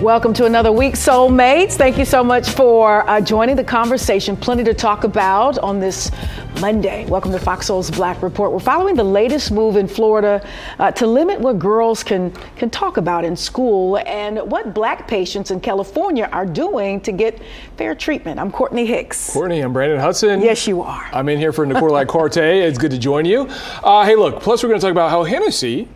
Welcome to another week, Soulmates. Thank you so much for joining the conversation. Plenty to talk about on this Monday. Welcome to FOXSOUL's Black Report. We're following the latest move in Florida to limit what girls can talk about in school and what Black patients in California are doing to get fair treatment. I'm Courtney Hicks. Courtney, I'm Brandon Hudson. Yes, you are. I'm in here for Nicole Carte. It's good to join you. Hey, look, plus we're going to talk about how Hennessy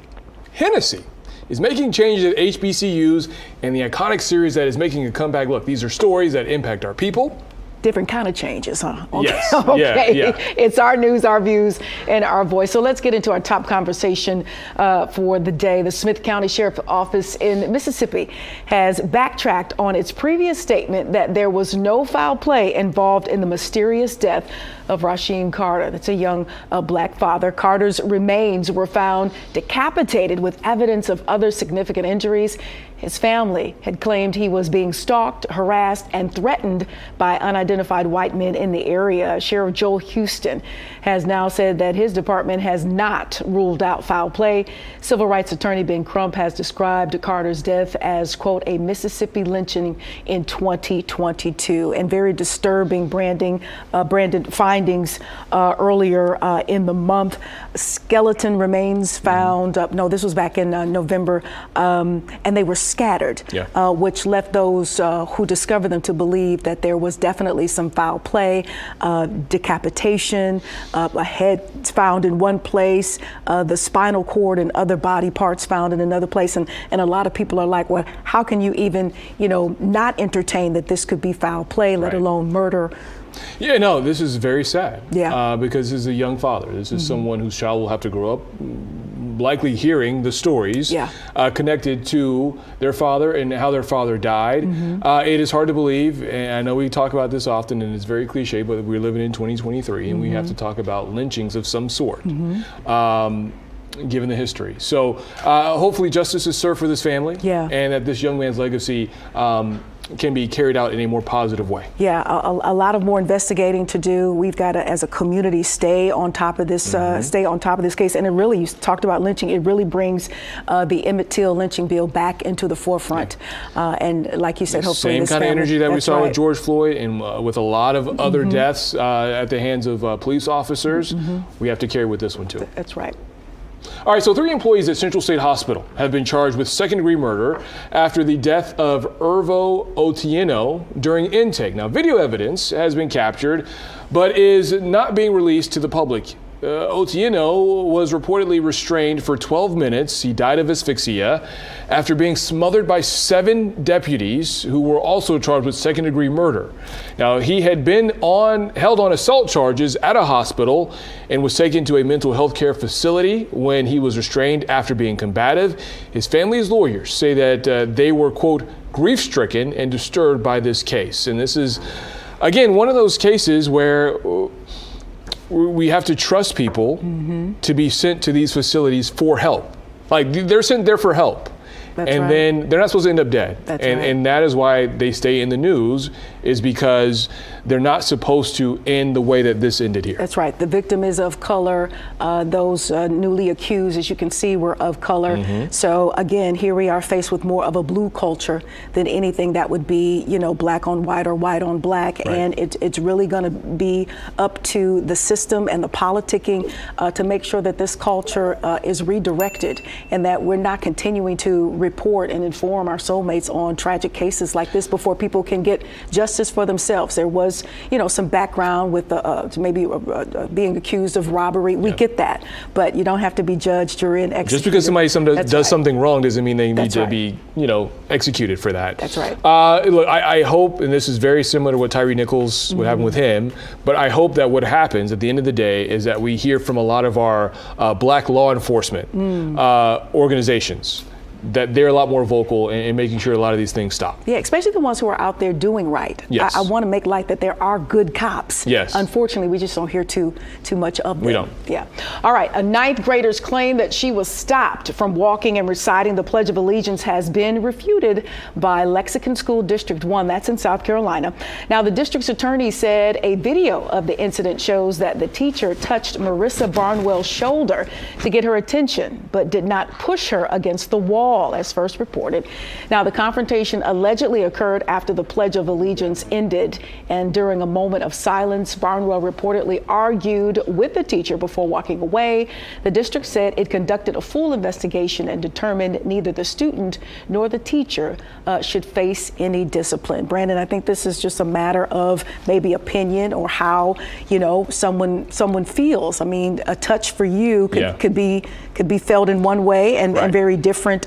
is making changes at HBCUs and the iconic series that is making a comeback. Look, these are stories that impact our people. Different kind of changes, huh? Okay. Yes. Okay. Yeah. It's our news, our views, and our voice. So let's get into our top conversation for the day. The Smith County Sheriff's Office in Mississippi has backtracked on its previous statement that there was no foul play involved in the mysterious death of Rasheem Carter. That's a young Black father. Carter's remains were found decapitated with evidence of other significant injuries. His family had claimed he was being stalked, harassed, and threatened by unidentified white men in the area. Sheriff Joel Houston has now said that his department has not ruled out foul play. Civil rights attorney Ben Crump has described Carter's death as, quote, a Mississippi lynching in 2022, and very disturbing Brandon findings earlier in the month. Skeleton remains found. No, this was back in November, and they were scattered, which left those who discovered them to believe that there was definitely some foul play, decapitation, a head found in one place, the spinal cord and other body parts found in another place. And a lot of people are like, well, how can you even, not entertain that this could be foul play, let alone murder? Yeah, no, this is very sad. Yeah. Because this is a young father. This is someone whose child will have to grow up likely hearing the stories connected to their father and how their father died. It is hard to believe, and I know we talk about this often, and it's very cliche, but we're living in 2023, and we have to talk about lynchings of some sort. Given the history. So hopefully justice is served for this family, and that this young man's legacy can be carried out in a more positive way. Yeah, a lot of more investigating to do. We've got to, as a community, stay on top of this, case. And it really, you talked about lynching, it really brings the Emmett Till lynching bill back into the forefront. And like you said, hopefully same this kind of family, energy that we saw with George Floyd and with a lot of other deaths at the hands of police officers, we have to carry with this one too. That's right. All right, so 3 employees at Central State Hospital have been charged with second-degree murder after the death of Ervo Otieno during intake. Now, video evidence has been captured, but is not being released to the public. Otieno was reportedly restrained for 12 minutes. He died of asphyxia after being smothered by 7 deputies who were also charged with second-degree murder. Now, he had been held on assault charges at a hospital and was taken to a mental health care facility when he was restrained after being combative. His family's lawyers say that they were, quote, grief-stricken and disturbed by this case. And this is, again, one of those cases where we have to trust people to be sent to these facilities for help. Like, they're sent there for help. Then they're not supposed to end up dead. And that is why they stay in the news, is because they're not supposed to end the way that this ended here. That's right. The victim is of color. Those newly accused, as you can see, were of color. So again, here we are faced with more of a blue culture than anything that would be, black on white or white on black. And it's really going to be up to the system and the politicking to make sure that this culture is redirected and that we're not continuing to report and inform our soulmates on tragic cases like this before people can get justice for themselves. There was, some background with maybe being accused of robbery. We get that, but you don't have to be judged, jury, and executed. Just because somebody does something wrong doesn't mean they need to be, executed for that. That's right. Look, I hope, and this is very similar to what Tyree Nichols, what happened with him, but I hope that what happens at the end of the day is that we hear from a lot of our black law enforcement organizations that they're a lot more vocal in making sure a lot of these things stop. Yeah, especially the ones who are out there doing right. Yes. I want to make light that there are good cops. Yes. Unfortunately, we just don't hear too much of them. We don't. Yeah. All right. A 9th grader's claim that she was stopped from walking and reciting the Pledge of Allegiance has been refuted by Lexington School District 1. That's in South Carolina. Now, the district's attorney said a video of the incident shows that the teacher touched Marissa Barnwell's shoulder to get her attention, but did not push her against the wall. Hall, as first reported. Now, the confrontation allegedly occurred after the Pledge of Allegiance ended, and during a moment of silence, Barnwell reportedly argued with the teacher before walking away. The district said it conducted a full investigation and determined neither the student nor the teacher should face any discipline. Brandon, I think this is just a matter of maybe opinion or how, you know, someone feels. I mean, a touch for you could be felt in one way and very different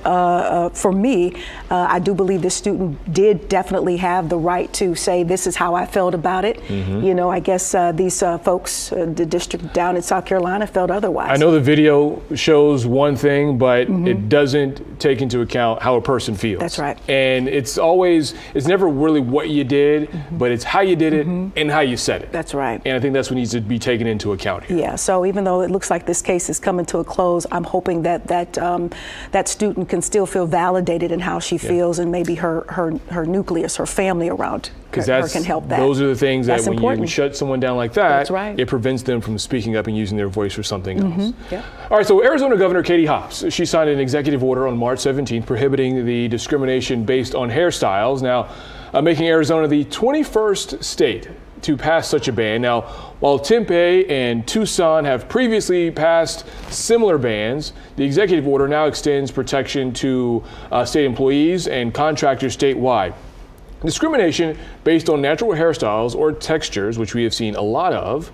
for me. I do believe this student did definitely have the right to say, this is how I felt about it. You know, I guess these folks, the district down in South Carolina, felt otherwise. I know the video shows one thing, but it doesn't take into account how a person feels. That's right. And it's never really what you did, but it's how you did it and how you said it. That's right. And I think that's what needs to be taken into account here. Yeah, so even though it looks like this case is coming to a close, I'm hoping that that student can still feel validated in how she feels, and maybe her nucleus, her family around her can help that. Those are the things that when important. you shut someone down like that, That's right. it prevents them from speaking up and using their voice for something else. Yeah. All right, so Arizona Governor Katie Hobbs, she signed an executive order on March 17th prohibiting the discrimination based on hairstyles. Now, making Arizona the 21st state to pass such a ban. Now, while Tempe and Tucson have previously passed similar bans, the executive order now extends protection to state employees and contractors statewide. Discrimination based on natural hairstyles or textures, which we have seen a lot of,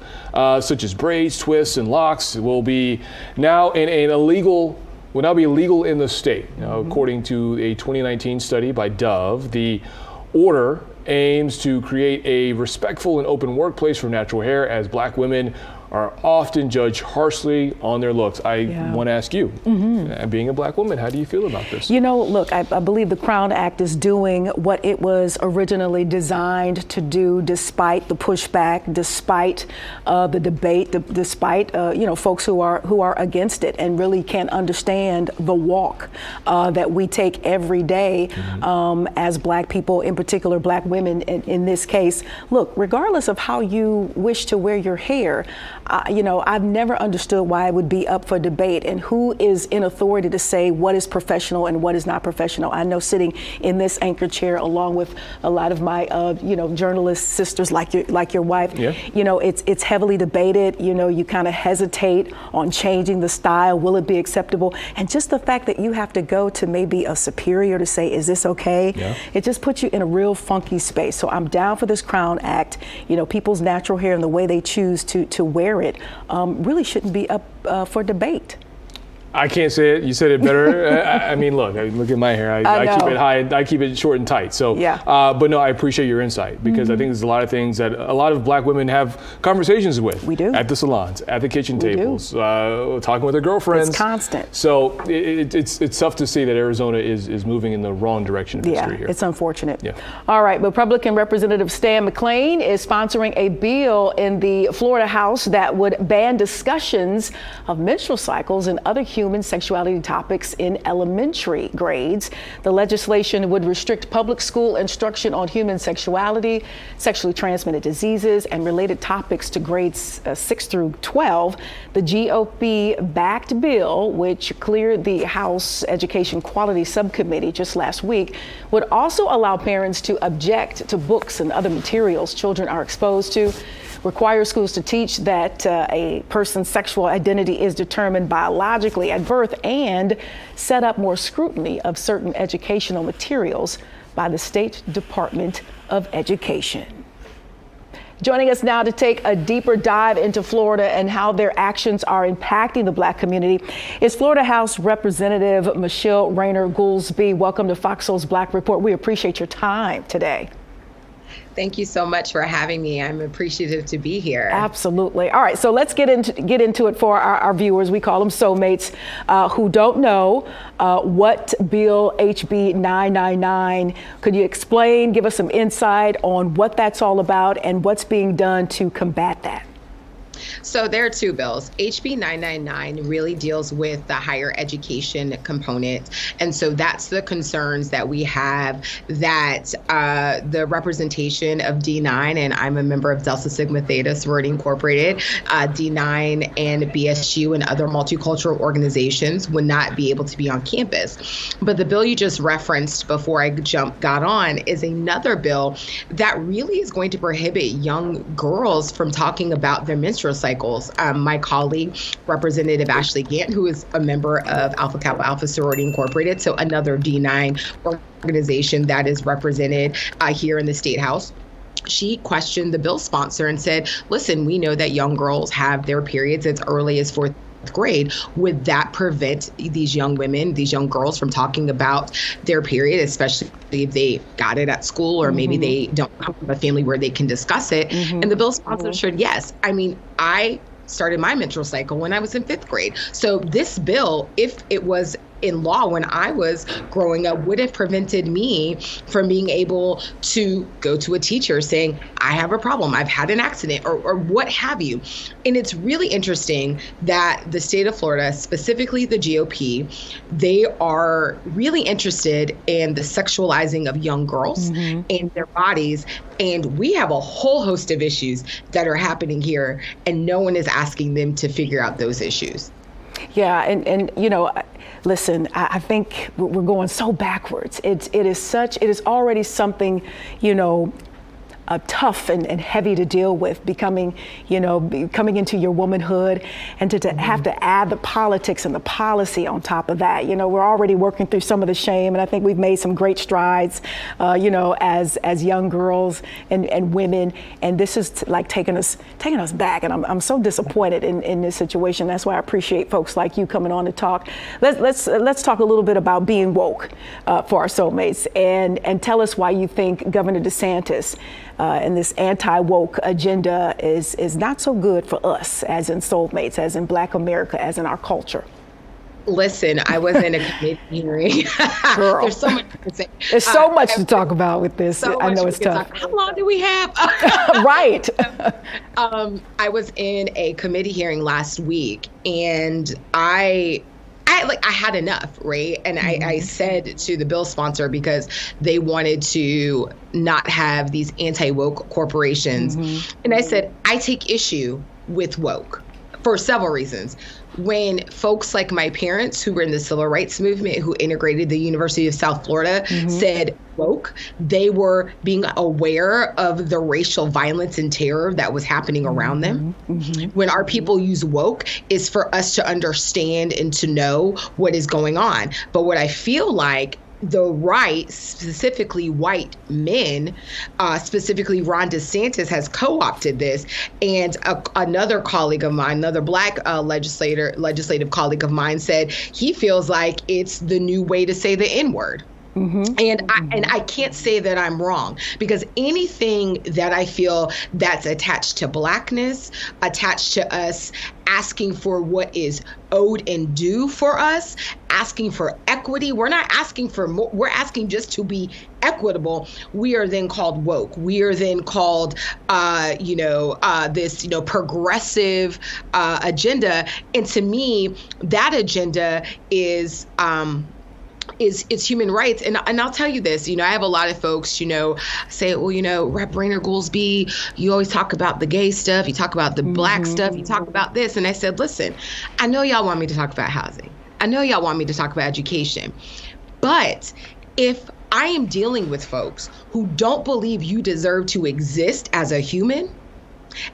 such as braids, twists, and locks, will now be illegal in the state. Now, according to a 2019 study by Dove, the order aims to create a respectful and open workplace for natural hair, as Black women are often judged harshly on their looks. I want to ask you, being a Black woman, how do you feel about this? You know, look, I believe the Crown Act is doing what it was originally designed to do, despite the pushback, despite the debate, despite you know, folks who are against it and really can't understand the walk that we take every day as Black people, in particular Black women in this case. Look, regardless of how you wish to wear your hair, you know, I've never understood why it would be up for debate, and who is in authority to say what is professional and what is not professional. I know sitting in this anchor chair along with a lot of my you know, journalist sisters like your wife, you know, it's heavily debated. You know, you kind of hesitate on changing the style. Will it be acceptable? And just the fact that you have to go to maybe a superior to say, is this okay? It just puts you in a real funky space. So I'm down for this Crown Act. You know, people's natural hair and the way they choose to wear it really shouldn't be up for debate. I can't say it. You said it better. I mean, look at my hair. I keep it high. I keep it short and tight. So, but no, I appreciate your insight, because I think there's a lot of things that a lot of Black women have conversations with. We do. At the salons, at the kitchen tables, talking with their girlfriends. It's constant. So it's tough to see that Arizona is moving in the wrong direction of history here. It's unfortunate. All right, Republican Representative Stan McClain is sponsoring a bill in the Florida House that would ban discussions of menstrual cycles and other human sexuality topics in elementary grades. The legislation would restrict public school instruction on human sexuality, sexually transmitted diseases, and related topics to grades 6 through 12. The GOP-backed bill, which cleared the House Education Quality Subcommittee just last week, would also allow parents to object to books and other materials children are exposed to, require schools to teach that a person's sexual identity is determined biologically at birth, and set up more scrutiny of certain educational materials by the State Department of Education. Joining us now to take a deeper dive into Florida and how their actions are impacting the Black community is Florida House Representative Michelle Rayner Goolsbee. Welcome to Fox Soul's Black Report. We appreciate your time today. Thank you so much for having me. I'm appreciative to be here. Absolutely. All right, so let's get into it for our viewers. We call them soulmates who don't know what Bill HB 999. Could you explain, give us some insight on what that's all about and what's being done to combat that? So there are two bills. HB 999 really deals with the higher education component. And so that's the concerns that we have, that the representation of D9, and I'm a member of Delta Sigma Theta Sorority Incorporated, D9 and BSU and other multicultural organizations would not be able to be on campus. But the bill you just referenced before I got on is another bill that really is going to prohibit young girls from talking about their menstrual cycles. My colleague, Representative Ashley Gant, who is a member of Alpha Kappa Alpha Sorority Incorporated, so another D9 organization that is represented here in the State House, she questioned the bill sponsor and said, listen, we know that young girls have their periods as early as fourth grade. Would that prevent these young women, these young girls from talking about their period, especially if they got it at school or maybe they don't come from a family where they can discuss it? And the bill sponsor said yes. I mean, I started my menstrual cycle when I was in 5th grade. So this bill, if it was in law when I was growing up, would have prevented me from being able to go to a teacher saying, I have a problem, I've had an accident, or what have you. And it's really interesting that the state of Florida, specifically the GOP, they are really interested in the sexualizing of young girls and their bodies. And we have a whole host of issues that are happening here, and no one is asking them to figure out those issues. Yeah, and you know, listen, I think we're going so backwards. It is already something, you know, tough and heavy to deal with, coming into your womanhood, and to have to add the politics and the policy on top of that. You know, we're already working through some of the shame, and I think we've made some great strides, as young girls and women, and this is like taking us back, and I'm so disappointed in this situation. That's why I appreciate folks like you coming on to talk. Let's talk a little bit about being woke for our soulmates, and tell us why you think Governor DeSantis and this anti-woke agenda is not so good for us, as in soulmates, as in Black America, as in our culture. Listen, I was in a committee hearing. Girl. There's so much to say. There's so much to talk about with this. I know it's tough. How long do we have? Right. I was in a committee hearing last week, and I had enough, right? And I said to the bill sponsor, because they wanted to not have these anti-woke corporations. And I said, I take issue with woke for several reasons. When folks like my parents, who were in the civil rights movement, who integrated the University of South Florida, said woke, they were being aware of the racial violence and terror that was happening around them. When our people use woke, it's for us to understand and to know what is going on. But what I feel like the right, specifically white men, specifically Ron DeSantis, has co-opted this. And another colleague of mine, another Black legislative colleague of mine, said he feels like it's the new way to say the N-word. And I can't say that I'm wrong, because anything that I feel that's attached to Blackness, attached to us asking for what is owed and due for us, asking for equity, we're not asking for more, we're asking just to be equitable. We are then called woke. We are then called, this, progressive agenda. And to me, that agenda is human rights. And I'll tell you this, I have a lot of folks, say, well, Rep. Rainer Goolsby, you always talk about the gay stuff, you talk about the Black stuff, you talk about this. And I said, listen, I know y'all want me to talk about housing. I know y'all want me to talk about education. But if I am dealing with folks who don't believe you deserve to exist as a human,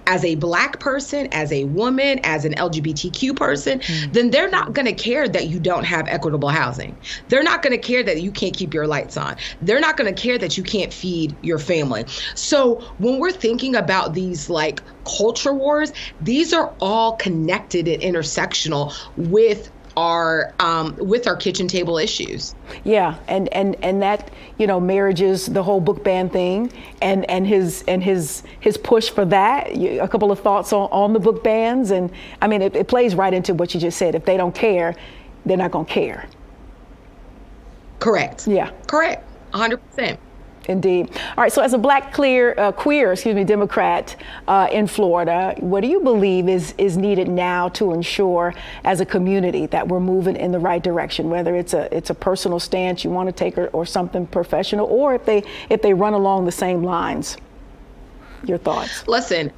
as a Black person, as a woman, as an LGBTQ person, then they're not going to care that you don't have equitable housing. They're not going to care that you can't keep your lights on. They're not going to care that you can't feed your family. So when we're thinking about these like culture wars, these are all connected and intersectional with our kitchen table issues. Yeah, and that marriages the whole book ban thing, and his push for that. A couple of thoughts on the book bans, and I mean it plays right into what you just said. If they don't care, they're not going to care. Correct. Yeah. Correct. 100%. Indeed. All right. So as a black queer Democrat in Florida, what do you believe is needed now to ensure as a community that we're moving in the right direction, whether it's a personal stance you want to take or something professional, or if they run along the same lines? Your thoughts? Listen,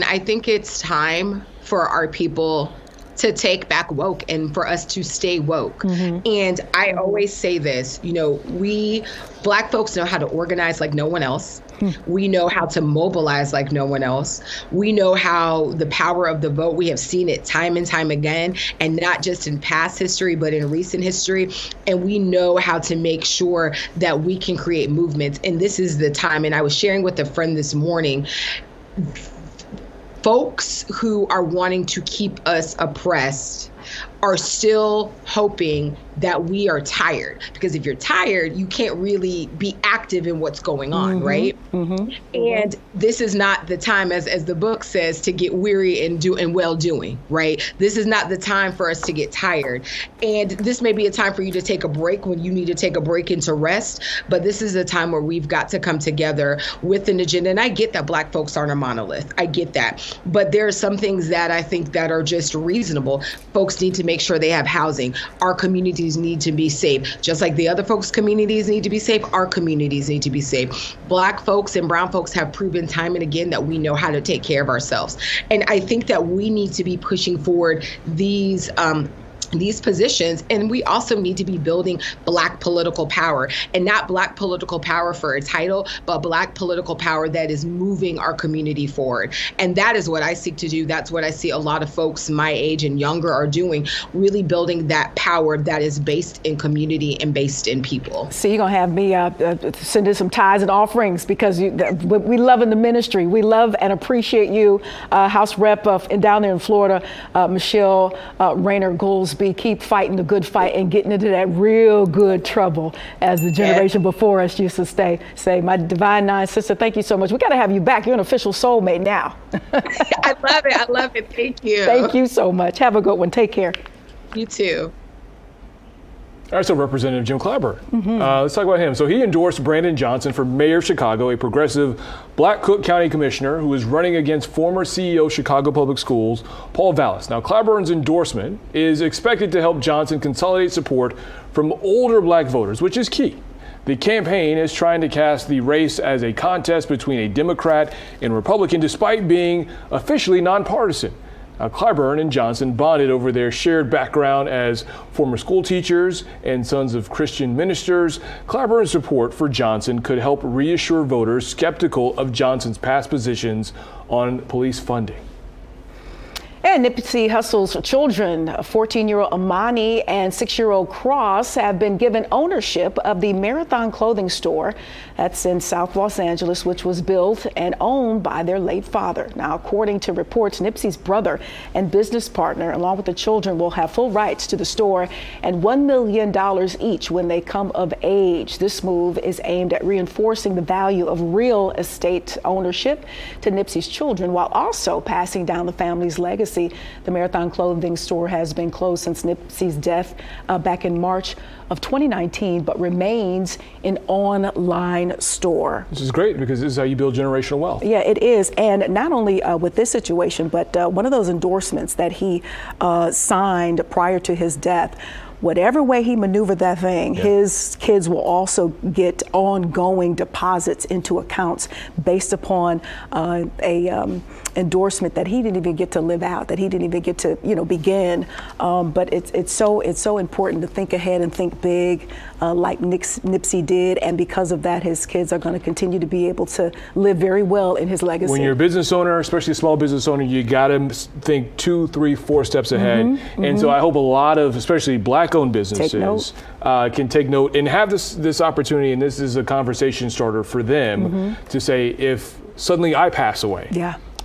I think it's time for our people to take back woke and for us to stay woke. And I always say this, we Black folks know how to organize like no one else. We know how to mobilize like no one else. We know how the power of the vote, we have seen it time and time again, and not just in past history, but in recent history. And we know how to make sure that we can create movements. And this is the time. And I was sharing with a friend this morning, folks who are wanting to keep us oppressed are still hoping that we are tired, because if you're tired, you can't really be active in what's going on, right? And this is not the time, as the book says, to get weary and well doing, right? This is not the time for us to get tired. And this may be a time for you to take a break when you need to take a break and to rest, but this is a time where we've got to come together with an agenda. And I get that Black folks aren't a monolith. I get that. But there are some things that I think that are just reasonable. Folks need to make sure they have housing. Our communities need to be safe. Just like the other folks' communities need to be safe, our communities need to be safe. Black folks and brown folks have proven time and again that we know how to take care of ourselves. And I think that we need to be pushing forward these positions, and we also need to be building Black political power, and not Black political power for a title, but Black political power that is moving our community forward. And that is what I seek to do. That's what I see a lot of folks my age and younger are doing, really building that power that is based in community and based in people. So you're going to have me send in some tithes and offerings, because we love in the ministry. We love and appreciate you, House Rep down there in Florida, Michelle Rayner Goolsbee. Keep fighting the good fight and getting into that real good trouble, as the generation before us used to say. My divine nine sister, thank you so much. We got to have you back. You're an official soulmate now. I love it. Thank you. Thank you so much. Have a good one. Take care. You too. All right, so Representative Jim Clyburn. Let's talk about him. So he endorsed Brandon Johnson for mayor of Chicago, a progressive Black Cook County commissioner who is running against former CEO of Chicago Public Schools, Paul Vallis. Now, Clyburn's endorsement is expected to help Johnson consolidate support from older Black voters, which is key. The campaign is trying to cast the race as a contest between a Democrat and Republican, despite being officially nonpartisan. Clyburn and Johnson bonded over their shared background as former school teachers and sons of Christian ministers. Clyburn's support for Johnson could help reassure voters skeptical of Johnson's past positions on police funding. And Nipsey Hussle's children, 14-year-old Amani and 6-year-old Cross, have been given ownership of the Marathon clothing store that's in South Los Angeles, which was built and owned by their late father. Now, according to reports, Nipsey's brother and business partner, along with the children, will have full rights to the store and $1 million each when they come of age. This move is aimed at reinforcing the value of real estate ownership to Nipsey's children, while also passing down the family's legacy. The Marathon clothing store has been closed since Nipsey's death back in March of 2019, but remains an online store. This is great, because this is how you build generational wealth. Yeah, it is. And not only with this situation, but one of those endorsements that he signed prior to his death, whatever way he maneuvered that thing, his kids will also get ongoing deposits into accounts based upon a endorsement that he didn't even get to live out, that he didn't even get to begin. But it's so important to think ahead and think big, like Nipsey did, and because of that, his kids are going to continue to be able to live very well in his legacy. When you're a business owner, especially a small business owner, you got to think 2, 3, 4 steps ahead. And so I hope a lot of, especially Black-owned businesses, can take note and have this opportunity, and this is a conversation starter for them to say, if suddenly I pass away,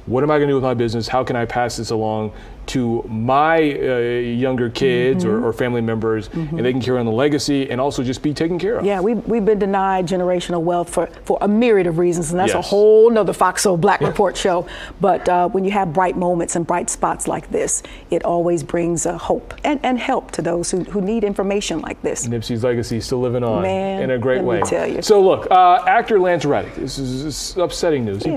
what am I going to do with my business? How can I pass this along to my younger kids or family members, and they can carry on the legacy and also just be taken care of. Yeah, we've been denied generational wealth for a myriad of reasons, and that's a whole nother FOXSOUL Black Report show. But when you have bright moments and bright spots like this, it always brings hope and help to those who need information like this. Nipsey's legacy is still living on in a great way. Let me tell you. So look, actor Lance Reddick, this is upsetting news. He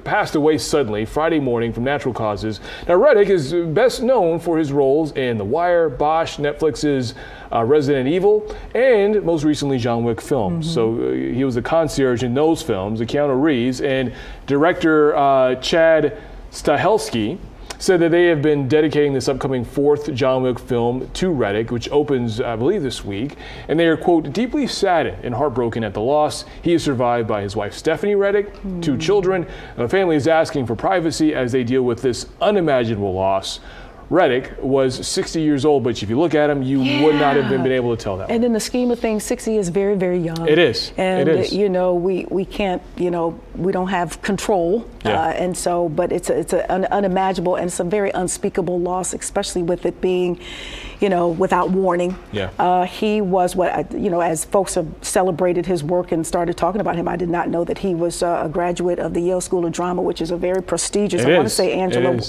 passed away suddenly Friday morning from natural causes. Now, Reddick is best known for his roles in The Wire, Bosch, Netflix's Resident Evil, and most recently John Wick films. So he was the concierge in those films, Keanu Reeves, and director Chad Stahelski said that they have been dedicating this upcoming 4th John Wick film to Reddick, which opens, I believe, this week. And they are, quote, deeply saddened and heartbroken at the loss. He is survived by his wife, Stephanie Reddick, 2 children. And the family is asking for privacy as they deal with this unimaginable loss. Reddick was 60 years old, but if you look at him, you would not have been able to tell that. And in the scheme of things, 60 is very, very young. It is. And, it is. You know, we can't, you know, we don't have control. And so, but it's an unimaginable and it's a very unspeakable loss, especially with it being, you know, without warning. He was you know, as folks have celebrated his work and started talking about him, I did not know that he was a graduate of the Yale School of Drama, which is a very prestigious, I want to say Angela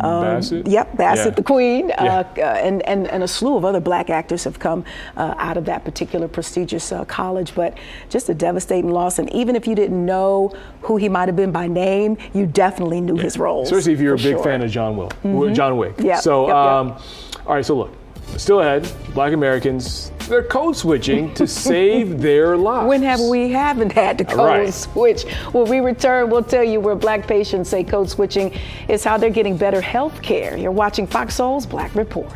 Bassett? Yep, Bassett, the Queen, and a slew of other Black actors have come out of that particular prestigious college. But just a devastating loss. And even if you didn't know who he might have been by name, you definitely knew his roles. Especially if you're a big fan of John Wick. So, all right, so look, still ahead, Black Americans, they're code switching to save their lives. When haven't had to code switch? When we return, we'll tell you where Black patients say code switching is how they're getting better health care. You're watching FOXSOUL's Black Report.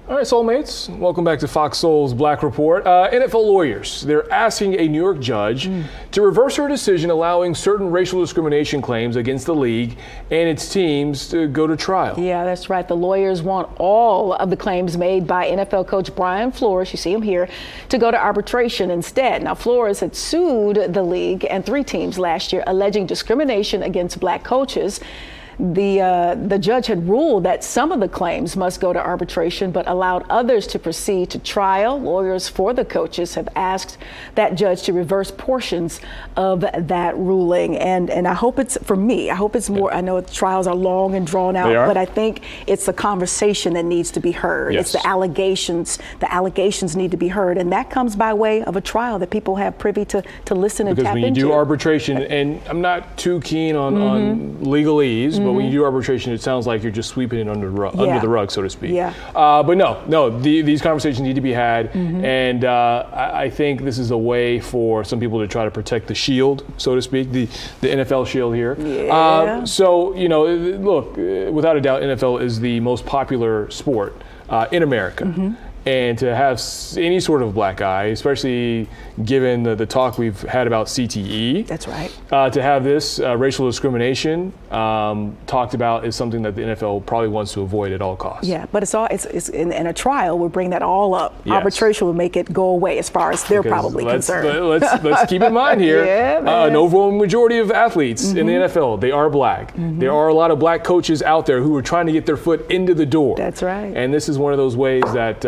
All right, soulmates, welcome back to FOXSOUL's Black Report. NFL lawyers, they're asking a New York judge to reverse her decision allowing certain racial discrimination claims against the league and its teams to go to trial. Yeah, that's right. The lawyers want all of the claims made by NFL coach Brian Flores, you see him here, to go to arbitration instead. Now, Flores had sued the league and 3 teams last year alleging discrimination against Black coaches. The judge had ruled that some of the claims must go to arbitration, but allowed others to proceed to trial. Lawyers for the coaches have asked that judge to reverse portions of that ruling. And I hope it's, for me, I hope it's more, I know trials are long and drawn out, but I think it's the conversation that needs to be heard. It's the allegations need to be heard. And that comes by way of a trial that people have privy to listen and tap into. Because when you do arbitration, and I'm not too keen on legalese, but when you do arbitration, it sounds like you're just sweeping it under the rug, so to speak. But no, these conversations need to be had, and I think this is a way for some people to try to protect the shield, so to speak, the NFL shield here. So, you know, look, without a doubt, NFL is the most popular sport in America. And to have any sort of black eye, especially given the talk we've had about CTE. That's right. To have this racial discrimination talked about is something that the NFL probably wants to avoid at all costs. Yeah, but it's in a trial will bring that all up. Arbitration will make it go away as far as they're probably concerned. Let's keep in mind here, an overwhelming majority of athletes in the NFL, they are Black. There are a lot of Black coaches out there who are trying to get their foot into the door. That's right. And this is one of those ways that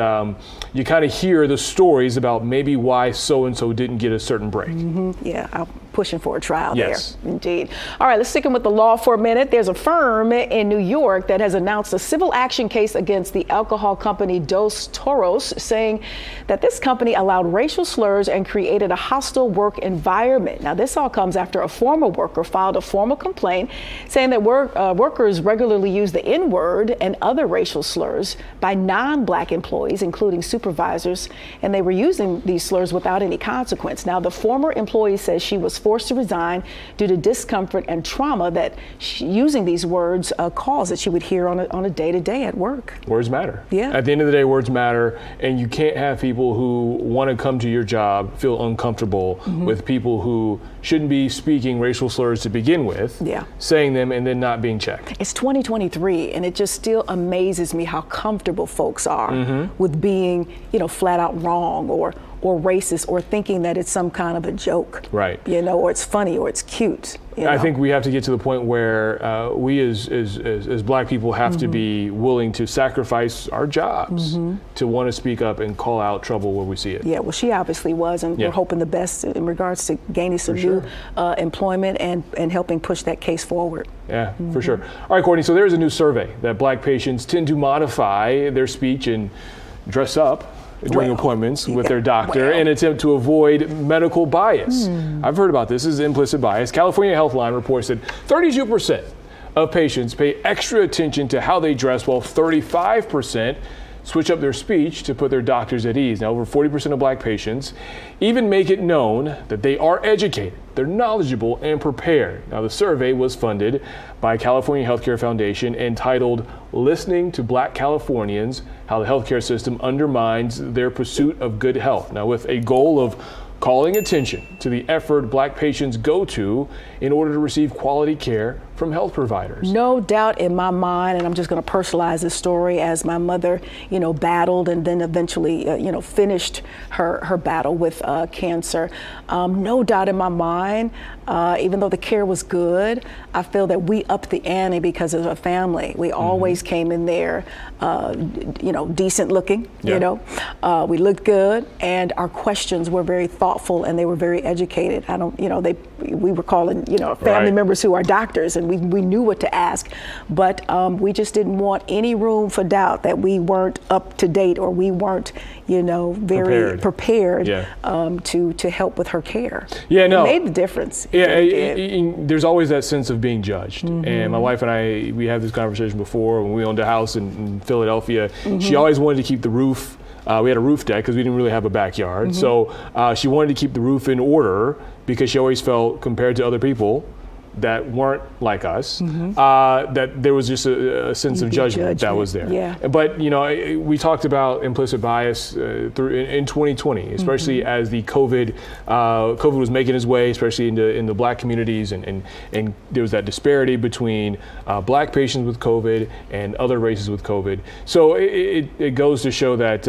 you kind of hear the stories about maybe why so-and-so didn't get a certain break. Yeah, I'm pushing for a trial there. Indeed. All right, let's stick with the law for a minute. There's a firm in New York that has announced a civil action case against the alcohol company Dos Toros, saying that this company allowed racial slurs and created a hostile work environment. Now, this all comes after a former worker filed a formal complaint saying that workers regularly use the N-word and other racial slurs by non-Black employees, including supervisors, and they were using these slurs without any consequence. Now, the former employee says she was forced to resign due to discomfort and trauma that using these words caused that she would hear on a day-to-day at work. Words matter. Yeah. At the end of the day, words matter, and you can't have people who want to come to your job feel uncomfortable with people who shouldn't be speaking racial slurs to begin with, saying them and then not being checked. It's 2023, and it just still amazes me how comfortable folks are with being, you know, flat out wrong or or racist or thinking that it's some kind of a joke, right? You know, or it's funny or it's cute. I think we have to get to the point where we as Black people have to be willing to sacrifice our jobs to want to speak up and call out trouble where we see it. Yeah, well, she obviously was, and we're hoping the best in regards to gaining some new employment and helping push that case forward. Yeah, for sure. All right, Courtney, so there's a new survey that Black patients tend to modify their speech and dress up during appointments with their doctor in an attempt to avoid medical bias. I've heard about this. This is implicit bias. California Healthline reports that 32% of patients pay extra attention to how they dress, while 35% switch up their speech to put their doctors at ease. Now, over 40% of Black patients even make it known that they are educated, they're knowledgeable and prepared. Now, the survey was funded by California Healthcare Foundation and titled "Listening to Black Californians: How the Healthcare System Undermines Their Pursuit of Good Health." Now, with a goal of calling attention to the effort Black patients go to in order to receive quality care from health providers. No doubt in my mind, and I'm just going to personalize this story, as my mother, battled and then eventually, finished her battle with cancer. No doubt in my mind, even though the care was good, I feel that we upped the ante because of a family. We always came in there, decent looking, we looked good, and our questions were very thoughtful and they were very educated. We were calling, family members who are doctors, and we knew what to ask, but we just didn't want any room for doubt that we weren't up to date or we weren't, very prepared to help with her care. Yeah, no. It made the difference. There's always that sense of being judged. And my wife and I, we had this conversation before when we owned a house in Philadelphia. She always wanted to keep the roof. We had a roof deck because we didn't really have a backyard. So she wanted to keep the roof in order because she always felt, compared to other people that weren't like us, that there was just a sense of judgment that was there. Yeah. But we talked about implicit bias in 2020, especially as the COVID was making its way, especially in the Black communities, and there was that disparity between Black patients with COVID and other races with COVID. So it goes to show that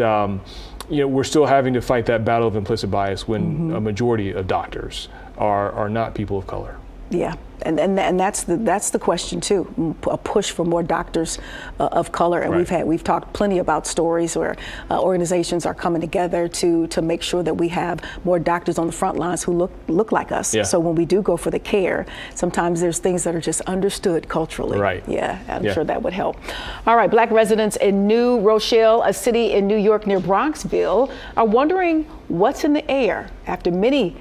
we're still having to fight that battle of implicit bias when a majority of doctors are not people of color. Yeah, and that's the question too. A push for more doctors of color, and we've talked plenty about stories where organizations are coming together to make sure that we have more doctors on the front lines who look like us. Yeah. So when we do go for the care, sometimes there's things that are just understood culturally. Right. Yeah, I'm sure that would help. All right, Black residents in New Rochelle, a city in New York near Bronxville, are wondering what's in the air after many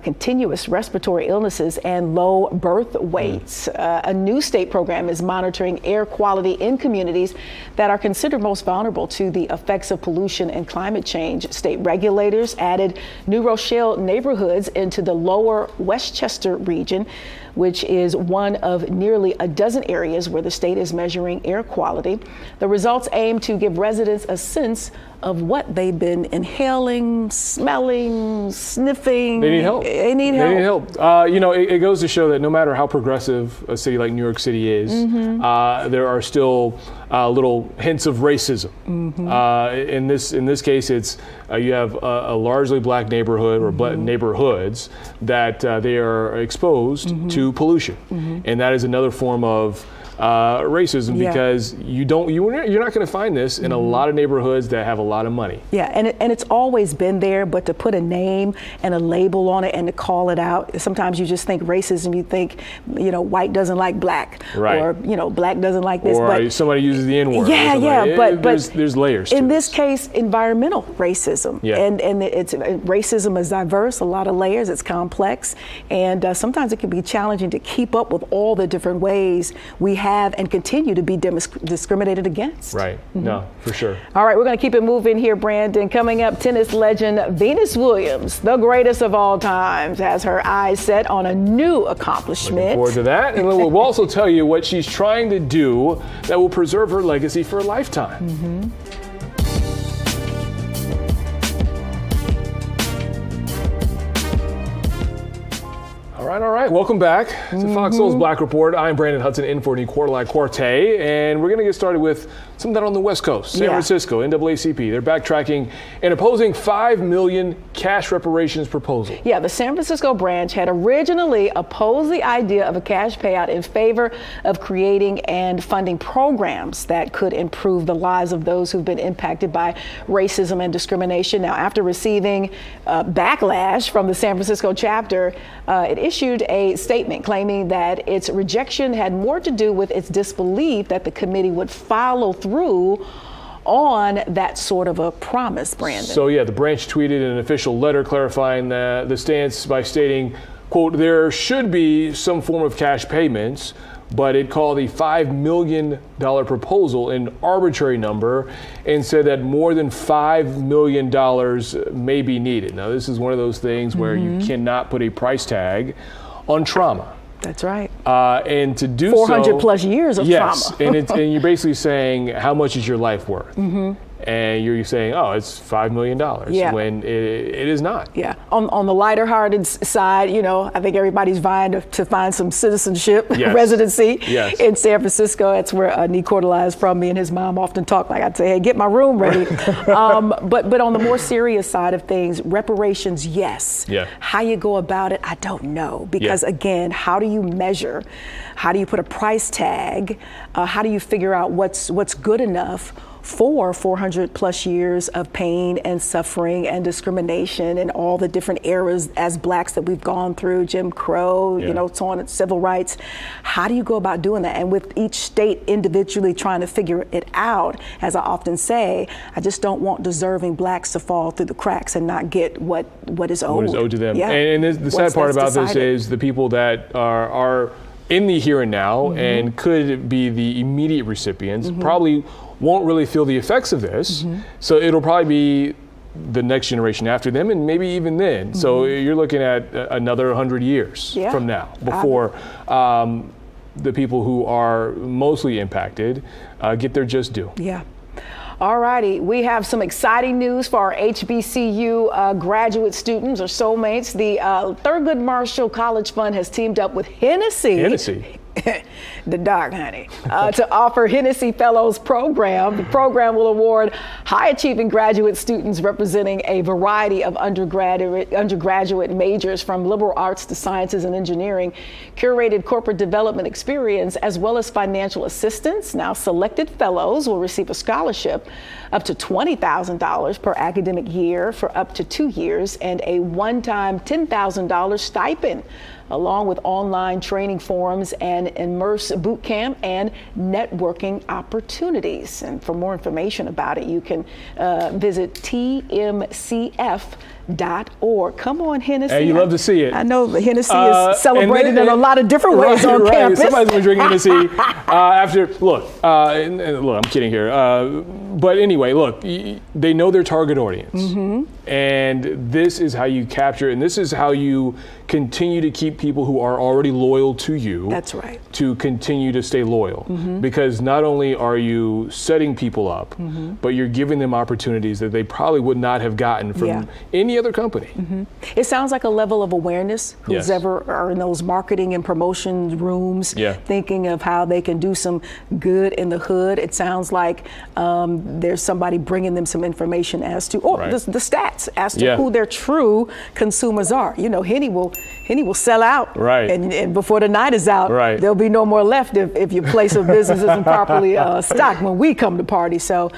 continuous respiratory illnesses and low birth weights. A new state program is monitoring air quality in communities that are considered most vulnerable to the effects of pollution and climate change. State regulators added New Rochelle neighborhoods into the lower Westchester region, which is one of nearly a dozen areas where the state is measuring air quality. The results aim to give residents a sense of what they've been inhaling, smelling, sniffing. They need help. They need help. It goes to show that no matter how progressive a city like New York City is, there are still little hints of racism. In this case, it's you have a largely Black neighborhood or Black neighborhoods that they are exposed to pollution, and that is another form of racism because you're not going to find this in a lot of neighborhoods that have a lot of money. Yeah, and it's always been there, but to put a name and a label on it and to call it out, sometimes you just think racism, you think, white doesn't like Black, or, Black doesn't like this. Or but somebody uses the N-word. But there's layers to in this case, environmental racism. And it's racism is diverse, a lot of layers, it's complex, and sometimes it can be challenging to keep up with all the different ways we have and continue to be discriminated against. Right. No, for sure. All right, we're going to keep it moving here, Brandon. Coming up, tennis legend Venus Williams, the greatest of all times, has her eyes set on a new accomplishment. Looking forward to that. And we'll also tell you what she's trying to do that will preserve her legacy for a lifetime. All right. Welcome back to Fox Soul's Black Report. I'm Brandon Hudson in for Nicorla Corte, and we're going to get started with something down on the West Coast. San Francisco, NAACP, they're backtracking and opposing $5 million cash reparations proposal. Yeah, the San Francisco branch had originally opposed the idea of a cash payout in favor of creating and funding programs that could improve the lives of those who've been impacted by racism and discrimination. Now, after receiving backlash from the San Francisco chapter, it issued a statement claiming that its rejection had more to do with its disbelief that the committee would follow through on that sort of a promise, Brandon. So yeah, the branch tweeted an official letter clarifying the stance by stating, quote, there should be some form of cash payments, but it called the $5 million proposal an arbitrary number and said that more than $5 million may be needed. Now, this is one of those things where you cannot put a price tag on trauma. That's right. And to do 400 plus years of trauma. and you're basically saying, how much is your life worth? And you're saying, oh, it's $5 million, when it is not. Yeah. On the lighter hearted side, you know, I think everybody's vying to find some citizenship, residency in San Francisco. That's where Nicorla is from. Me and his mom often talk. Like, I'd say, hey, get my room ready. But on the more serious side of things, reparations, yes. How you go about it, I don't know. Because again, how do you measure? How do you put a price tag? How do you figure out what's good enough for 400 plus years of pain and suffering and discrimination and all the different eras as blacks that we've gone through, Jim Crow, you know, so on, civil rights. How do you go about doing that? And with each state individually trying to figure it out, as I often say, I just don't want deserving blacks to fall through the cracks and not get what is owed. What is owed to them. And the sad part about this is the people that are in the here and now and could be the immediate recipients probably won't really feel the effects of this. So it'll probably be the next generation after them, and maybe even then. So you're looking at another 100 years from now before the people who are mostly impacted get their just due. All righty, we have some exciting news for our HBCU graduate students or soulmates. The Thurgood Marshall College Fund has teamed up with Hennessy. The dark honey, to offer Hennessy Fellows program. The program will award high-achieving graduate students representing a variety of undergraduate majors from liberal arts to sciences and engineering, curated corporate development experience, as well as financial assistance. Now, selected fellows will receive a scholarship up to $20,000 per academic year for up to 2 years and a one-time $10,000 stipend, along with online training forums and immerse boot camp and networking opportunities. And for more information about it, you can visit tmcf.org. Come on, Hennessy. Hey, you love to see it. I know Hennessy is celebrated in a lot of different ways on campus. Somebody's been drinking Hennessy after, look, I'm kidding here. But anyway, look, they know their target audience. And this is how you capture, and this is how you continue to keep people who are already loyal to you. That's right. To continue to stay loyal. Because not only are you setting people up, but you're giving them opportunities that they probably would not have gotten from any other company. It sounds like a level of awareness. Who's ever are in those marketing and promotion rooms thinking of how they can do some good in the hood. It sounds like there's somebody bringing them some information as to, the stats as to who their true consumers are. You know, Henny will sell out, and before the night is out, there'll be no more left if your place of business isn't properly stocked when we come to party. So,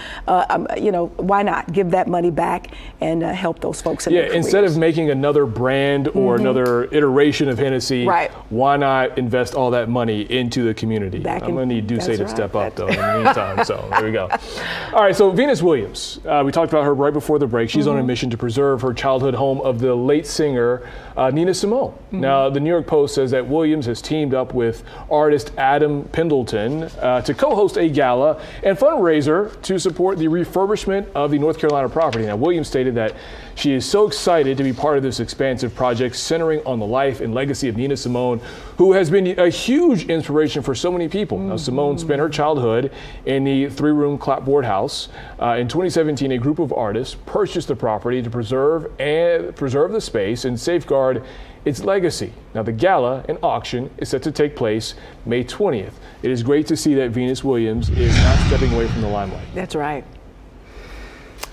you know, why not give that money back and help those folks in their careers. Instead of making another brand or another iteration of Hennessy, why not invest all that money into the community? I'm going to need Duce to step up, though, in the meantime. So there we go. All right, so Venus Williams, we talked about her right before the break. She's on a mission to preserve her childhood home of the late singer Nina Simone. Now, the New York Post says that Williams has teamed up with artist Adam Pendleton to co-host a gala and fundraiser to support the refurbishment of the North Carolina property. Now, Williams stated that she is so excited to be part of this expansive project centering on the life and legacy of Nina Simone, who has been a huge inspiration for so many people. Now, Simone spent her childhood in the three-room clapboard house. In 2017, a group of artists purchased the property to preserve the space and safeguard its legacy. Now, the gala and auction is set to take place May 20th. It is great to see that Venus Williams is not stepping away from the limelight. That's right.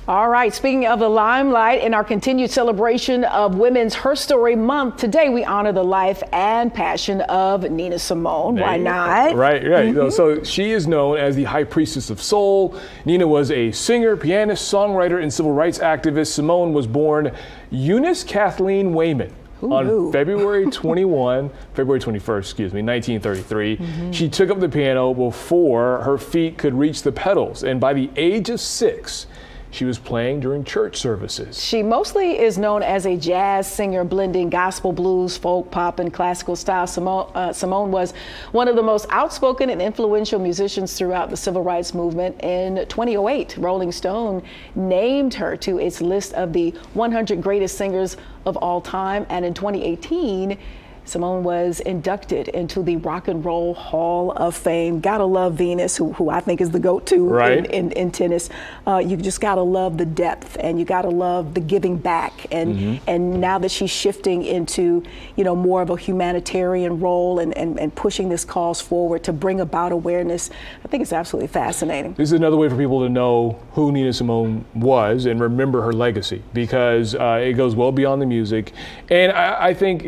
All right, speaking of the limelight, in our continued celebration of Women's Her Story Month, today we honor the life and passion of Nina Simone. Why not? Right. So she is known as the High Priestess of Soul. Nina was a singer, pianist, songwriter, and civil rights activist. Simone was born Eunice Kathleen Wayman on February 21st, 1933. She took up the piano before her feet could reach the pedals, and by the age of 6, she was playing during church services. She mostly is known as a jazz singer, blending gospel, blues, folk, pop, and classical style. Simone was one of the most outspoken and influential musicians throughout the civil rights movement. In 2008, Rolling Stone named her to its list of the 100 greatest singers of all time. And in 2018, Simone was inducted into the Rock and Roll Hall of Fame. Gotta love Venus, who I think is the GOAT too in tennis. You just gotta love the depth, and you gotta love the giving back. And now that she's shifting into, more of a humanitarian role and pushing this cause forward to bring about awareness, I think it's absolutely fascinating. This is another way for people to know who Nina Simone was and remember her legacy, because it goes well beyond the music. And I think,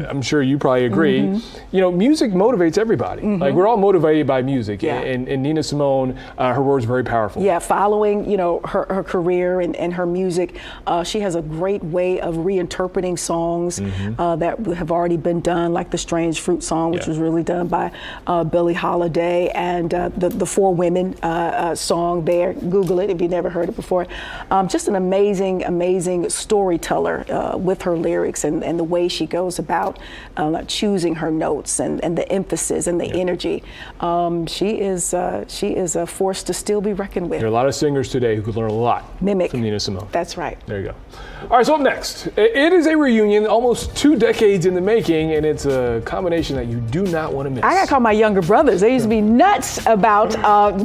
I'm sure you probably agree, music motivates everybody. Like, we're all motivated by music. And Nina Simone, her words are very powerful. Yeah, following, her career and her music, she has a great way of reinterpreting songs that have already been done, like the Strange Fruit song, which was really done by Billie Holiday, and the Four Women song there. Google it if you've never heard it before. Just an amazing storyteller with her lyrics and the way she goes about choosing her notes and the emphasis and the energy. She is a force to still be reckoned with. There are a lot of singers today who could learn a lot from Nina Simone. That's right. There you go. All right, so up next, it is a reunion almost 2 decades in the making, and it's a combination that you do not want to miss. I gotta call my younger brothers. They used to be nuts about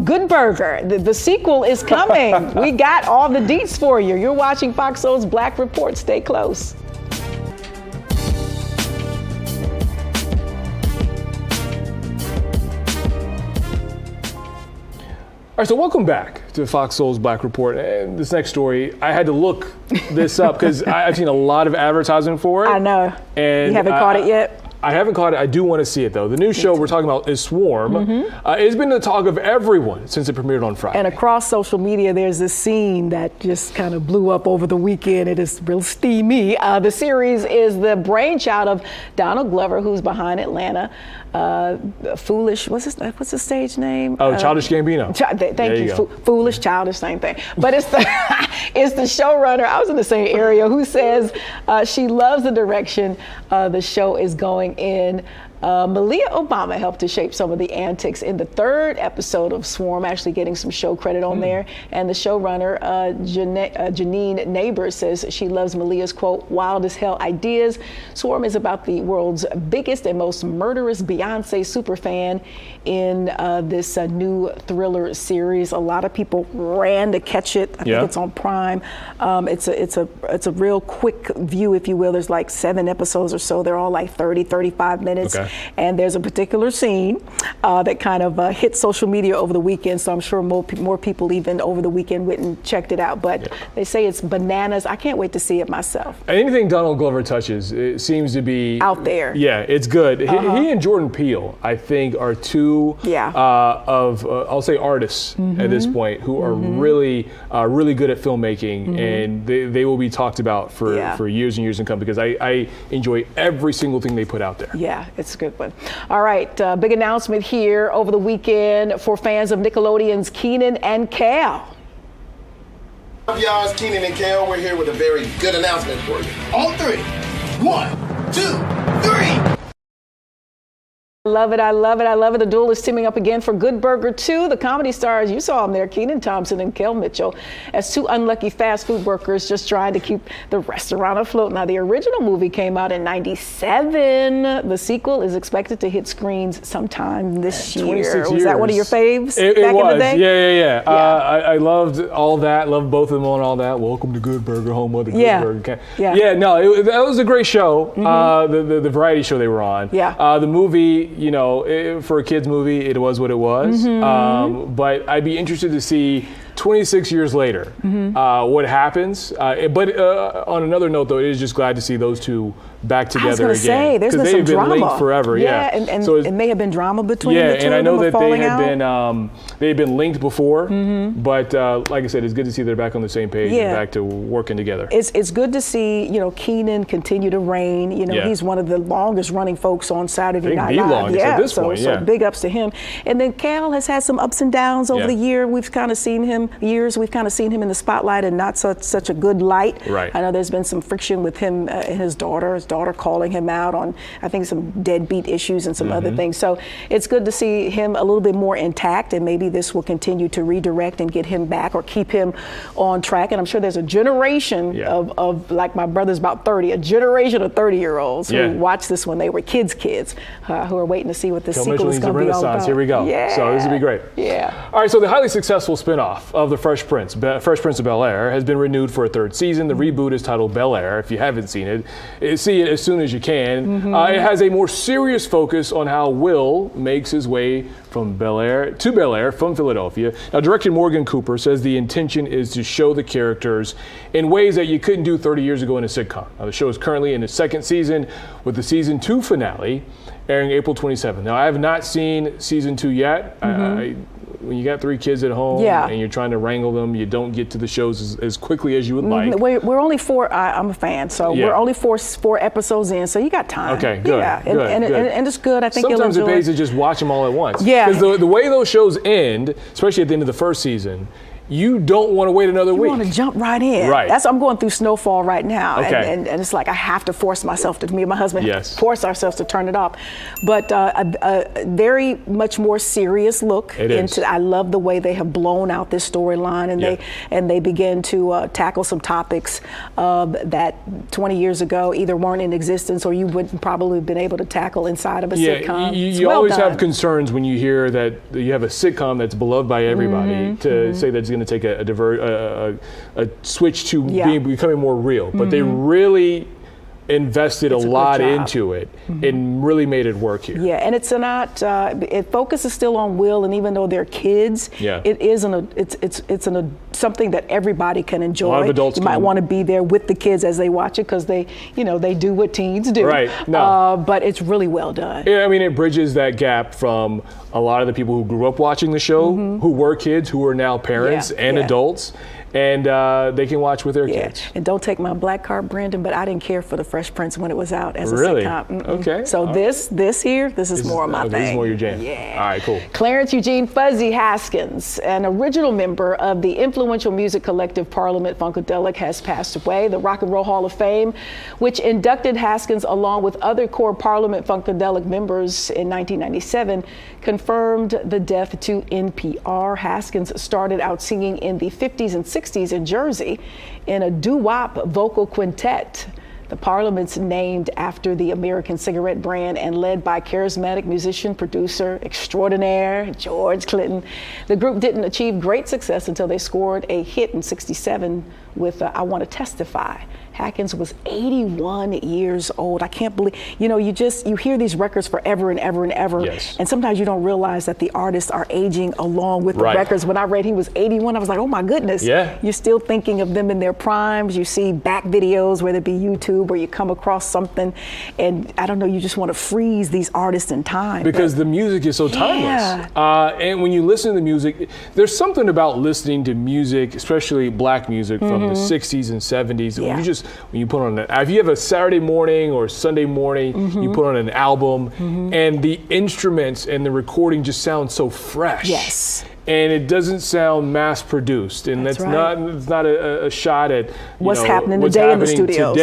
Good Burger. The sequel is coming. We got all the deets for you. You're watching Fox Soul's Black Report. Stay close. All right, so welcome back to Fox Soul's Black Report. And this next story, I had to look this up because I've seen a lot of advertising for it. I know. And you haven't caught it yet? I haven't caught it. I do want to see it, though. The new show we're talking about is Swarm. It's been the talk of everyone since it premiered on Friday. And across social media, there's this scene that just kind of blew up over the weekend. It is real steamy. The series is the brainchild of Donald Glover, who's behind Atlanta. Foolish, what's his stage name? Oh, Childish Gambino. Thank you. Foolish, Childish, same thing. But it's the showrunner, I was in the same area, who says she loves the direction the show is going in. Malia Obama helped to shape some of the antics in the 3rd episode of Swarm, actually getting some show credit on there. And the showrunner, Janine Neighbor, says she loves Malia's, quote, wild as hell ideas. Swarm is about the world's biggest and most murderous Beyonce superfan in this new thriller series. A lot of people ran to catch it. I think it's on Prime. It's a real quick view, if you will. There's like 7 episodes or so. They're all like 30, 35 minutes. Okay. And there's a particular scene that kind of hit social media over the weekend, so I'm sure more people even over the weekend went and checked it out. But they say it's bananas. I can't wait to see it myself. Anything Donald Glover touches, it seems to be out there. Yeah, it's good. He and Jordan Peele, I think, are two I'll say artists at this point who are really good at filmmaking, and they will be talked about for years and years to come, because I enjoy every single thing they put out there. Yeah, it's a good one. All right, big announcement here over the weekend for fans of Nickelodeon's Kenan and Kel. Y'all, it's Kenan and Kel. We're here with a very good announcement for you. On 3. 1, 2, 3. Love it. I love it. I love it. The duel is teaming up again for Good Burger 2. The comedy stars, you saw them there, Kenan Thompson and Kel Mitchell, as two unlucky fast food workers just trying to keep the restaurant afloat. Now, the original movie came out in '97. The sequel is expected to hit screens sometime this year. Was that one of your faves back in the day? Yeah. I loved all that. Loved both of them on all that. Welcome to Good Burger, home of the Good Burger. That was a great show. The variety show they were on. The movie, for a kid's movie, it was what it was. But I'd be interested to see 26 years later what happens. But on another note, though, it is just glad to see those two back together again. I was going to say, there's been some drama. They've been linked forever. And so it may have been drama between the two of them. And I know that they had out. been linked before. But like I said, it's good to see they're back on the same page and back to working together. It's good to see, Kenan continue to reign. He's one of the longest running folks on Saturday Night Live. Longest at this point. So big ups to him. And then Cal has had some ups and downs over the year. We've kind of seen him in the spotlight and not such a good light. Right. I know there's been some friction with him and his daughter calling him out on, I think, some deadbeat issues and some other things. So it's good to see him a little bit more intact, and maybe this will continue to redirect and get him back or keep him on track. And I'm sure there's a generation of like my brother's about 30, a generation of 30-year-olds who watched this when they were kids, who are waiting to see what the sequel is going to be all about. Here we go. Yeah. So this will be great. Yeah. All right, so the highly successful spinoff of The Fresh Prince of Bel-Air, has been renewed for a third season. The reboot is titled Bel-Air. If you haven't seen it, see it as soon as you can. It has a more serious focus on how Will makes his way from Bel-Air from Philadelphia. Now, director Morgan Cooper says the intention is to show the characters in ways that you couldn't do 30 years ago in a sitcom. Now, the show is currently in its second season, with the season 2 finale airing April 27th. Now, I have not seen season 2 yet. When you got 3 kids at home and you're trying to wrangle them, you don't get to the shows as quickly as you would like. We're only 4, I'm a fan, so we're only four episodes in, so you got time. Okay, good. Yeah, good. And it's good. I think sometimes you'll enjoy it pays to just watch them all at once. Yeah. Because the way those shows end, especially at the end of the first season, you don't want to wait another week. You want to jump right in. Right. I'm going through Snowfall right now. Okay. And it's like I have to force myself me and my husband force ourselves to turn it off. But a very much more serious look into. I love the way they have blown out this storyline, and they begin to tackle some topics that 20 years ago either weren't in existence or you wouldn't probably have been able to tackle inside of a sitcom. You always have concerns when you hear that you have a sitcom that's beloved by everybody to say that it's going to take a switch to becoming more real, but they really invested a lot into it and really made it work here. Yeah, and it's not. It focuses still on Will, and even though they're kids, it isn't. It's something that everybody can enjoy. A lot of adults might want to be there with the kids as they watch it because they do what teens do. Right. No. But it's really well done. Yeah, I mean, it bridges that gap from a lot of the people who grew up watching the show, who were kids, who are now parents and adults. And they can watch with their kids. And don't take my black card, Brandon, but I didn't care for The Fresh Prince when it was out as a sitcom. Okay. So this is more of my thing. This is more your jam. Yeah. All right, cool. Clarence Eugene Fuzzy Haskins, an original member of the influential music collective Parliament Funkadelic, has passed away. The Rock and Roll Hall of Fame, which inducted Haskins along with other core Parliament Funkadelic members in 1997, confirmed the death to NPR. Haskins started out singing in the 50s and 60s in Jersey in a doo-wop vocal quintet. The Parliament's named after the American cigarette brand and led by charismatic musician, producer extraordinaire George Clinton. The group didn't achieve great success until they scored a hit in '67 with I Want to Testify. Haskins was 81 years old. I can't believe, you hear these records forever and ever and ever. Yes. And sometimes you don't realize that the artists are aging along with the records. When I read he was 81, I was like, oh my goodness. Yeah. You're still thinking of them in their primes. You see back videos, whether it be YouTube or you come across something, and I don't know, you just want to freeze these artists in time. Because the music is so timeless. And when you listen to the music, there's something about listening to music, especially black music from the 60s and 70s. When you put on if you have a Saturday morning or Sunday morning, you put on an album and the instruments and the recording just sound so fresh. Yes. And it doesn't sound mass produced, and it's not a shot at what's happening today in the studios.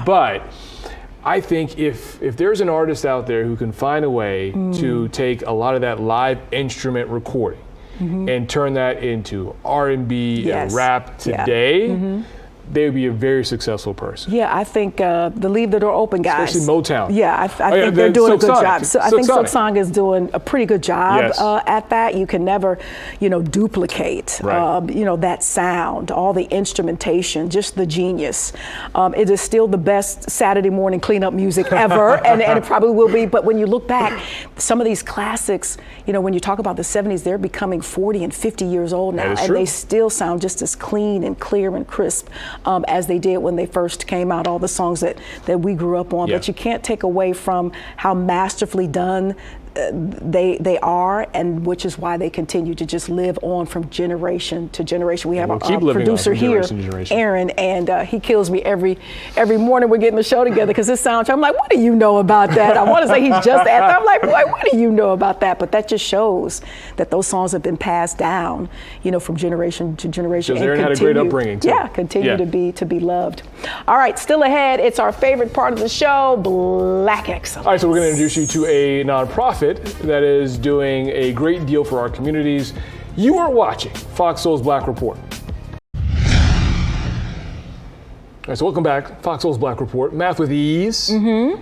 But I think if there's an artist out there who can find a way to take a lot of that live instrument recording and turn that into R&B and rap today, they would be a very successful person. Yeah, I think the Leave the Door Open guys. Especially Motown. Yeah, I think they're doing a good job. So I think Silk Sonic is doing a pretty good job at that. You can never, duplicate, that sound, all the instrumentation, just the genius. It is still the best Saturday morning cleanup music ever, and it probably will be. But when you look back, some of these classics, when you talk about the 70s, they're becoming 40 and 50 years old now, and they still sound just as clean and clear and crisp as they did when they first came out, all the songs that we grew up on. But you can't take away from how masterfully done they are, and which is why they continue to just live on from generation to generation. We have our producer here, Aaron, and he kills me every morning we're getting the show together because this soundtrack, I'm like, what do you know about that? I want to say he's just at that. I'm like, boy, what do you know about that? But that just shows that those songs have been passed down, from generation to generation. Because Aaron had a great upbringing too. Yeah, continue to be loved. All right, still ahead, it's our favorite part of the show, Black Excellence. All right, so we're going to introduce you to a nonprofit that is doing a great deal for our communities. You are watching FOXSOUL's Black Report. All right, so welcome back. FOXSOUL's Black Report. Math with Ease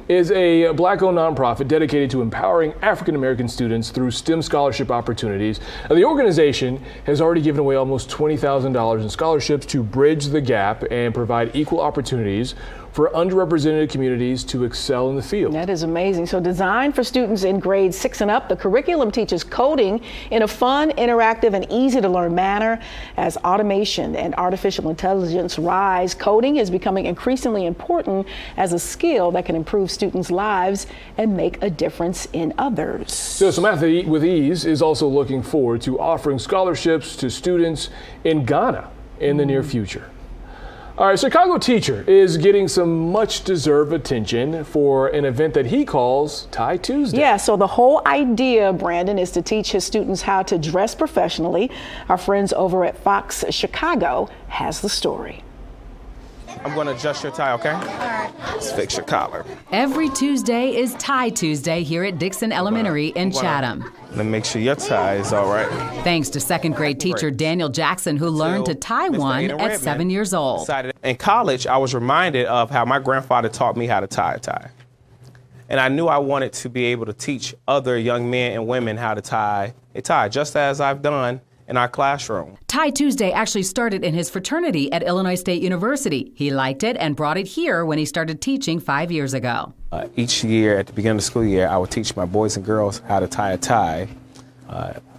is a Black-owned nonprofit dedicated to empowering African-American students through STEM scholarship opportunities. Now, the organization has already given away almost $20,000 in scholarships to bridge the gap and provide equal opportunities for underrepresented communities to excel in the field. That is amazing. So designed for students in grades 6 and up, the curriculum teaches coding in a fun, interactive, and easy to learn manner. As automation and artificial intelligence rise, coding is becoming increasingly important as a skill that can improve students' lives and make a difference in others. So Math with Ease is also looking forward to offering scholarships to students in Ghana in the near future. All right, Chicago teacher is getting some much deserved attention for an event that he calls Tie Tuesday. Yeah, so the whole idea, Brandon, is to teach his students how to dress professionally. Our friends over at Fox Chicago has the story. I'm going to adjust your tie, okay? All right. Let's fix your collar. Every Tuesday is Tie Tuesday here at Dixon Elementary in Chatham. Let me make sure your tie is all right. Thanks to second grade teacher Daniel Jackson, who learned to tie one at 7 years old. In college, I was reminded of how my grandfather taught me how to tie a tie. And I knew I wanted to be able to teach other young men and women how to tie a tie, just as I've done in our classroom. Tie Tuesday actually started in his fraternity at Illinois State University. He liked it and brought it here when he started teaching 5 years ago. Each year at the beginning of the school year, I would teach my boys and girls how to tie a tie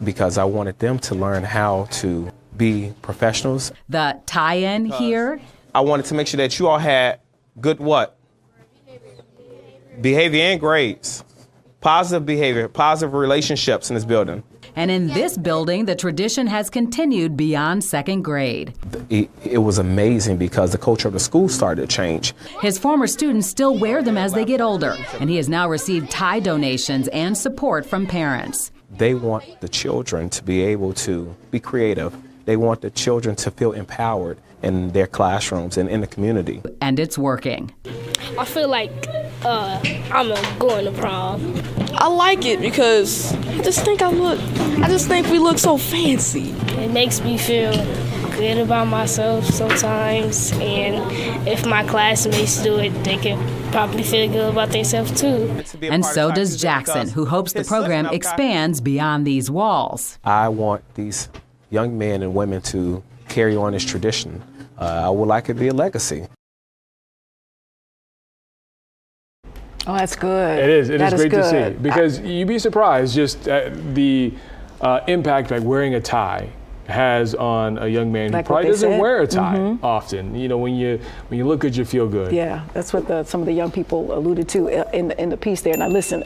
because I wanted them to learn how to be professionals. The tie-in here? I wanted to make sure that you all had good what? Behavior and grades. Positive behavior, positive relationships in this building. And in this building, the tradition has continued beyond second grade. It was amazing because the culture of the school started to change. His former students still wear them as they get older, and he has now received tie donations and support from parents. They want the children to be able to be creative. They want the children to feel empowered in their classrooms and in the community. And it's working. I feel like I'm going to prom. I like it because I just think we look so fancy. It makes me feel good about myself sometimes, and if my classmates do it, they can probably feel good about themselves too. And so does Jackson, who hopes the program expands beyond these walls. I want these young men and women to carry on this tradition. I would like it to be a legacy. Oh, that's good. It is. It is great to see because you'd be surprised just the impact like wearing a tie has on a young man who probably doesn't wear a tie often. You know, when you look good, you feel good. Yeah, that's what some of the young people alluded to in the piece there. Now listen,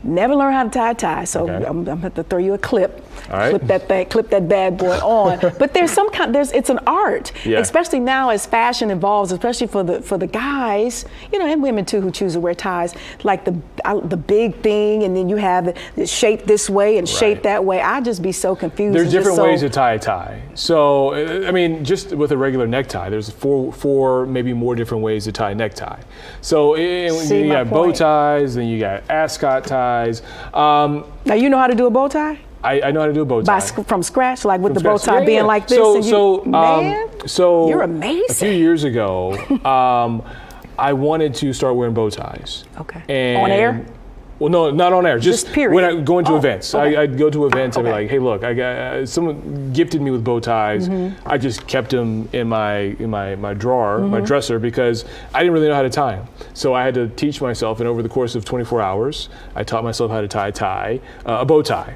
never learn how to tie a tie, so I'm going to throw you a clip. All right. Clip that bad boy on. But it's an art, especially now as fashion evolves, especially for the guys, and women too who choose to wear ties, like the big thing, and then you have the shape this way and shape that way. I'd just be so confused. There's different ways ways to tie a tie. So, I mean, just with a regular necktie, there's four maybe more different ways to tie a necktie. So you got bow ties, then you got ascot ties. Now you know how to do a bow tie? I know how to do a bow tie. From scratch, like with the bow tie being like this? So you're amazing. A few years ago, I wanted to start wearing bow ties. Okay. And on air? Well, no, not on air. Just period. When I go into events. Okay. I'd go to events and be like, hey, look, someone gifted me with bow ties. I just kept them in my drawer, my dresser, because I didn't really know how to tie them. So I had to teach myself, and over the course of 24 hours, I taught myself how to tie a bow tie.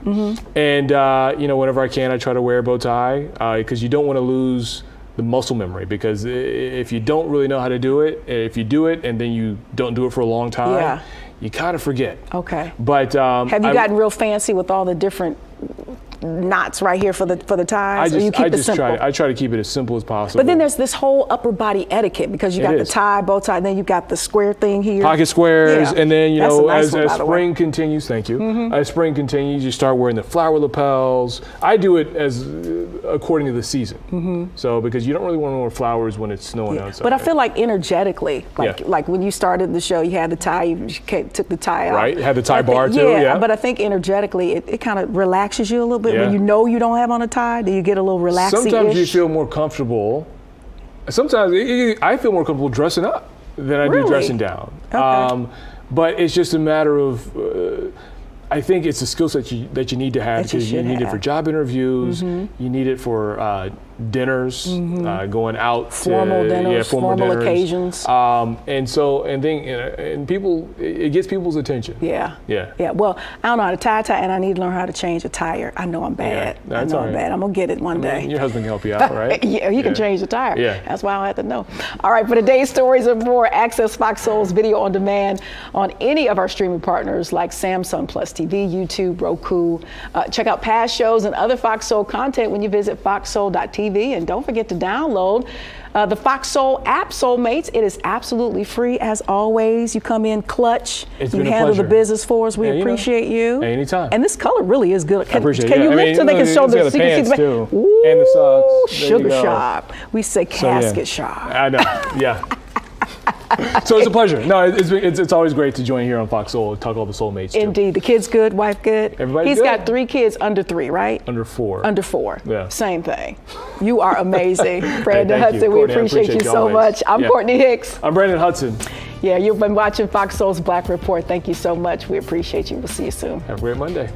And whenever I can, I try to wear a bow tie because you don't want to lose the muscle memory, because if you don't really know how to do it, if you do it and then you don't do it for a long time, you kind of forget. Okay. But have you gotten real fancy with all the different knots right here for the ties? Or you keep it simple? I try to keep it as simple as possible. But then there's this whole upper body etiquette, because you got the tie, bow tie, and then you got the square thing here. Pocket squares, and then as spring continues, Mm-hmm. as spring continues, you start wearing the flower lapels. I do it as according to the season. Mm-hmm. So because you don't really want to wear flowers when it's snowing outside. But I feel like energetically, like when you started the show, you had the tie, you took the tie out. Right, had the tie bar too. Yeah, but I think energetically, it kind of relaxes you a little bit. When you know you don't have on a tie, do you get a little relaxing-ish? Sometimes you feel more comfortable. Sometimes I feel more comfortable dressing up than I do dressing down. Okay. But it's just a matter of, I think it's a skill set that you need to have, because you need it for job interviews, you need it for dinners, going out formal dinners, formal occasions. And people, it gets people's attention. Yeah. Well, I don't know how to tie a tie, and I need to learn how to change a tire. I know I'm bad. I'm bad. I'm gonna get it one day. Your husband can help you out, right? He can change the tire. Yeah. That's why I have to know. All right, for today's stories and more, access Fox Soul's video on demand on any of our streaming partners like Samsung Plus TV, YouTube, Roku. Check out past shows and other Fox Soul content when you visit foxsoul.tv. And don't forget to download the Fox Soul app, Soulmates. It is absolutely free, as always. You come in clutch. You handle the business for us. We appreciate you. Anytime. And this color really is good. I appreciate it. Can you lift so they can show the pants too, Ooh, and the socks. Sugar shop. We say casket shop. I know. Yeah. So it's a pleasure. No, it's always great to join here on Fox Soul, talk all the soulmates. Indeed. The kids good, wife good. Everybody's He's good. got 3 kids under 3, right? Under 4. Under 4. Yeah. Same thing. You are amazing. Brandon Thank Hudson, you, we Courtney. appreciate you so much. I'm Courtney Hicks. I'm Brandon Hudson. Yeah, you've been watching Fox Soul's Black Report. Thank you so much. We appreciate you. We'll see you soon. Have a great Monday.